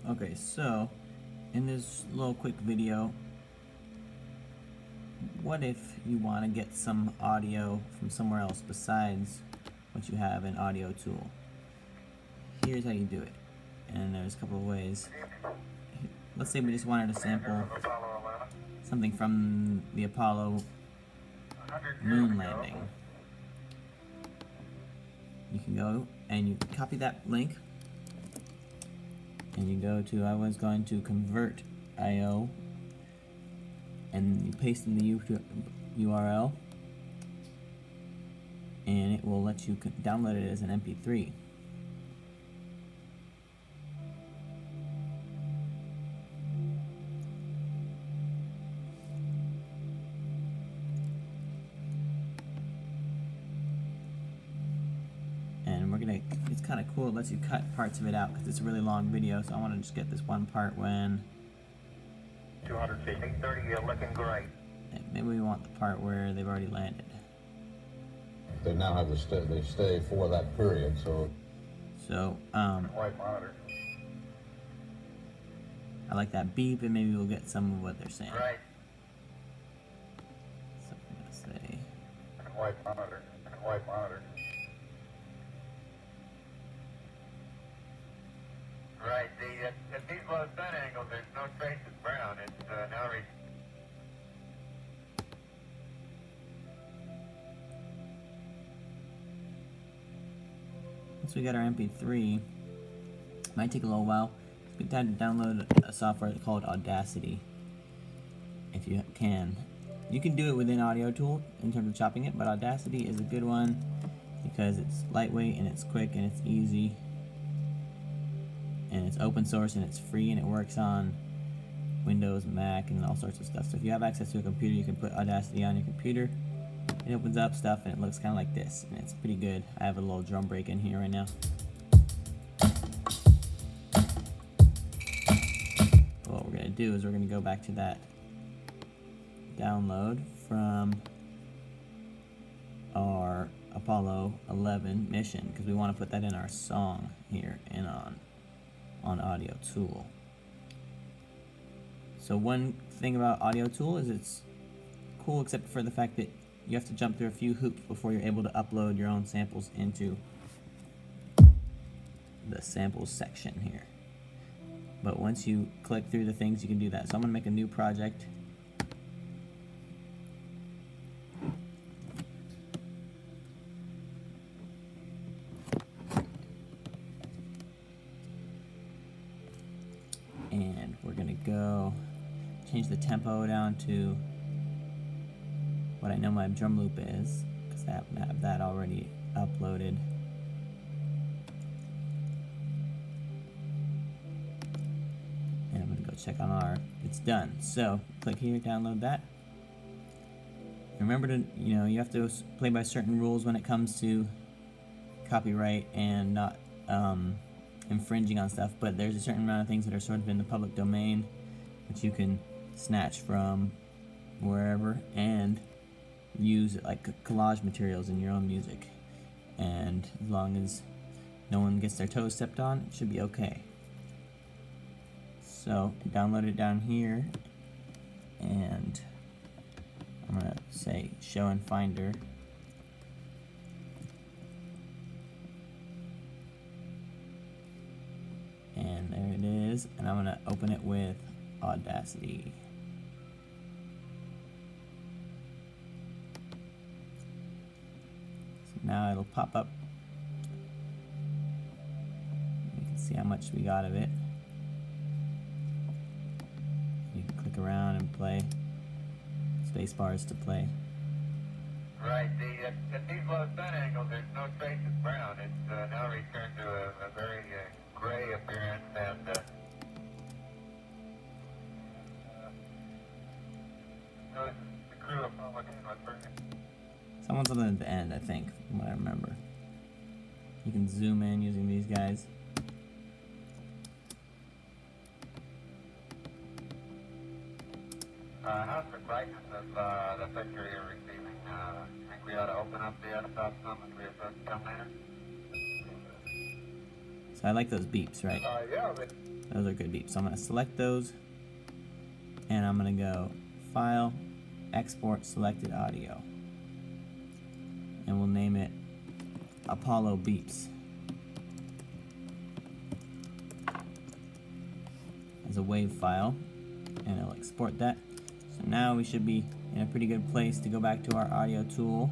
Okay, so in this little quick video, what if you want to get some audio from somewhere else besides what you have in Audio Tool? Here's how you do it, and there's a couple of ways. Let's say we just wanted to sample something from the Apollo moon landing. You can go and you copy that link, and you go to, I was going to convert.io, and you paste in the URL, and it will let you download it as an MP3. And it's kind of cool, it lets you cut parts of it out because it's a really long video, so I want to just get this one part when 200 feet, 830, looking great. Maybe we want the part where they've already landed. They now have they stay for that period, so. White monitor. I like that beep, and maybe we'll get some of what they're saying. Right. So I'm gonna say White monitor. White monitor. Right. At these low sun angles, there's no trace of brown. It's now reached. once we got our MP3, it might take a little while. It's a good time to download a software called Audacity, if you can. You can do it within Audio Tool in terms of chopping it, but Audacity is a good one because it's lightweight and it's quick and it's easy, and it's open source and it's free, and it works on Windows, Mac, and all sorts of stuff. So if you have access to a computer, you can put Audacity on your computer. It opens up stuff and it looks kind of like this, and it's pretty good. I have a little drum break in here right now. What we're going to do is we're going to go back to that download from our Apollo 11 mission, because we want to put that in our song here and on Audio Tool. So one thing about Audio Tool is it's cool, except for the fact that you have to jump through a few hoops before you're able to upload your own samples into the samples section here. But once you click through the things, you can do that. So I'm going to make a new project. And we're going to go change the tempo down to what I know my drum loop is, because I happen to have that already uploaded. And I'm going to go check on it's done. So click here, download that. Remember to, you have to play by certain rules when it comes to copyright and not infringing on stuff, but there's a certain amount of things that are sort of in the public domain that you can snatch from wherever and use like collage materials in your own music, and as long as no one gets their toes stepped on, it should be okay. So download it down here, and I'm gonna say show in Finder, and there it is, and I'm gonna open it with Audacity. Now it'll pop up. You can see how much we got of it. You can click around and play. Space bars to play. Right. At these low sun angles, there's no trace of brown. It's now returned to a very gray appearance, and the crew of Apollo 10 was burning. Someone's on at the end, I think, from what I remember. You can zoom in using these guys. How's the brightness of the picture you're receiving? Think we ought to open up the f-stop some and readjust the later? So I like those beeps, right? Yeah, but Those are good beeps. So I'm going to select those, and I'm going to go File, Export Selected Audio, and we'll name it Apollo Beeps as a WAV file, and it'll export that. So now we should be in a pretty good place to go back to our audio tool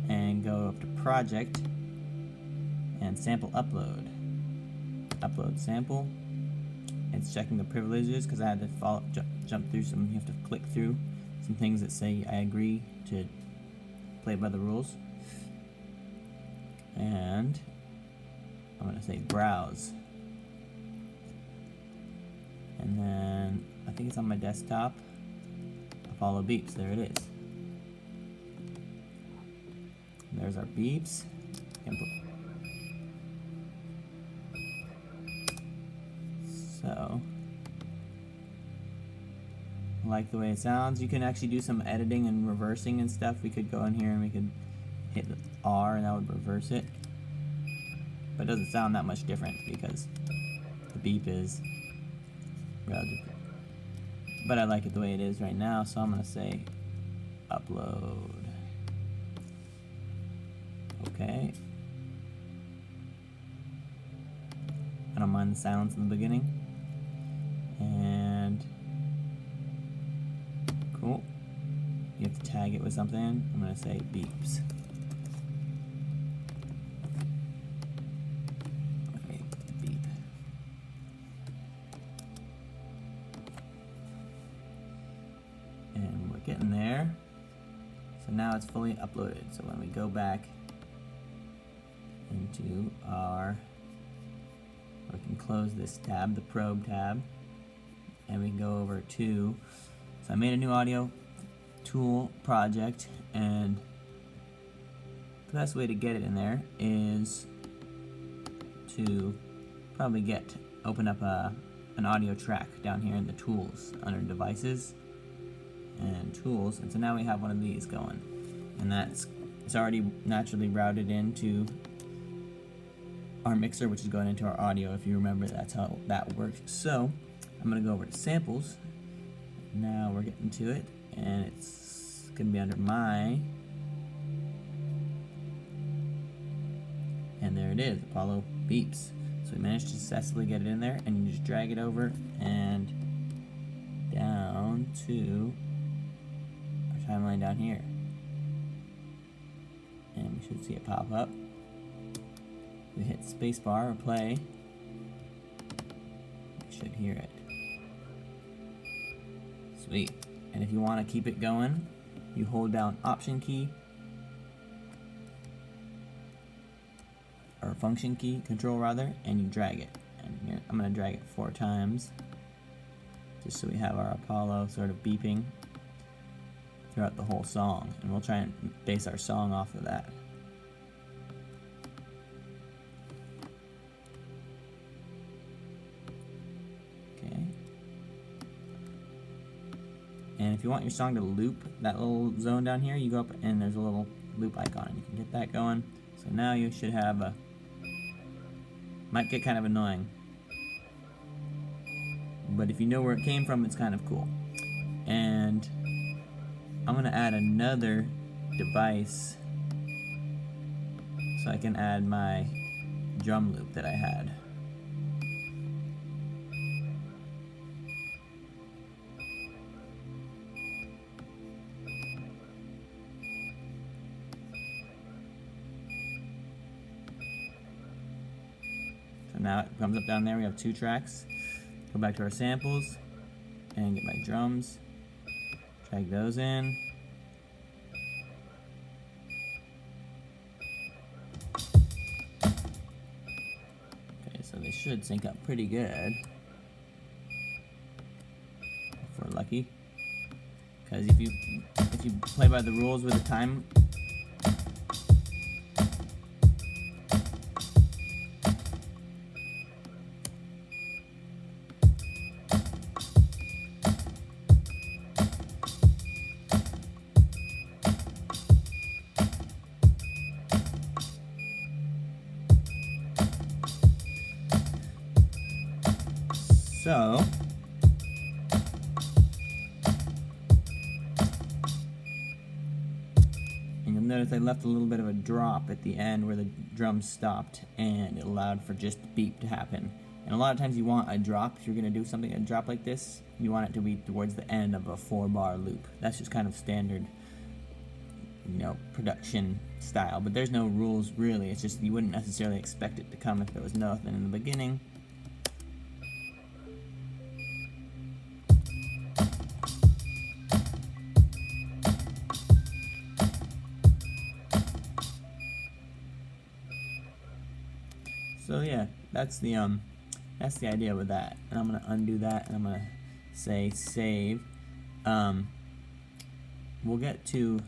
and go up to Project and Sample Upload. Upload sample. It's checking the privileges because I had to jump through some. You have to click through some things that say I agree to play by the rules. And I'm going to say browse. And then I think it's on my desktop. Apollo Beeps. There it is. There's our beeps. So, I like the way it sounds. You can actually do some editing and reversing and stuff. We could go in here and we could hit the R and that would reverse it. But it doesn't sound that much different because the beep is relative. But I like it the way it is right now, so I'm going to say upload. Okay. I don't mind the silence in the beginning. And cool. You have to tag it with something. I'm going to say beeps. Okay, beep. And we're getting there. So now it's fully uploaded. So when we go back into our, we can close this tab, the probe tab, and we can go over to, so I made a new audio tool project, and the best way to get it in there is to probably open up an audio track down here in the tools under devices and tools, and so now we have one of these going, and it's already naturally routed into our mixer, which is going into our audio. If you remember, that's how that works. So I'm gonna go over to samples. Now we're getting to it, and it's gonna be under my, and there it is, Apollo Beeps. So we managed to successfully get it in there, and you just drag it over and down to our timeline down here, and we should see it pop up. We hit spacebar or play. You should hear it. Sweet. And if you want to keep it going, you hold down Option key or Function key, Control rather, and you drag it. And here, I'm going to drag it 4 times, just so we have our Apollo sort of beeping throughout the whole song. And we'll try and base our song off of that. And if you want your song to loop, that little zone down here, you go up and there's a little loop icon, and you can get that going. So now you should have might get kind of annoying, but if you know where it came from, it's kind of cool. And I'm gonna add another device so I can add my drum loop that I had. Now it comes up down there, we have 2 tracks. Go back to our samples and get my drums. Drag those in. Okay, so they should sync up pretty good. If we're lucky. Because if you play by the rules with the time, So, and you'll notice I left a little bit of a drop at the end where the drum stopped, and it allowed for just the beep to happen. And a lot of times you want a drop, if you're going to do something, a drop like this, you want it to be towards the end of a 4-bar loop. That's just kind of standard, you know, production style. But there's no rules really, it's just you wouldn't necessarily expect it to come if there was nothing in the beginning. So yeah, that's the idea with that. And I'm gonna undo that, and I'm gonna say save. We'll get to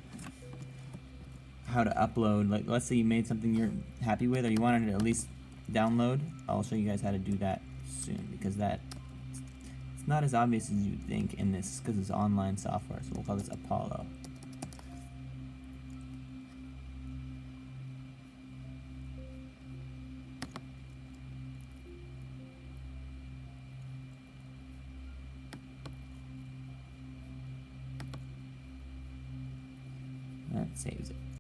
how to upload. Like, let's say you made something you're happy with, or you wanted to at least download. I'll show you guys how to do that soon, because it's not as obvious as you think in this, because it's online software. So we'll call this Apollo. That saves it.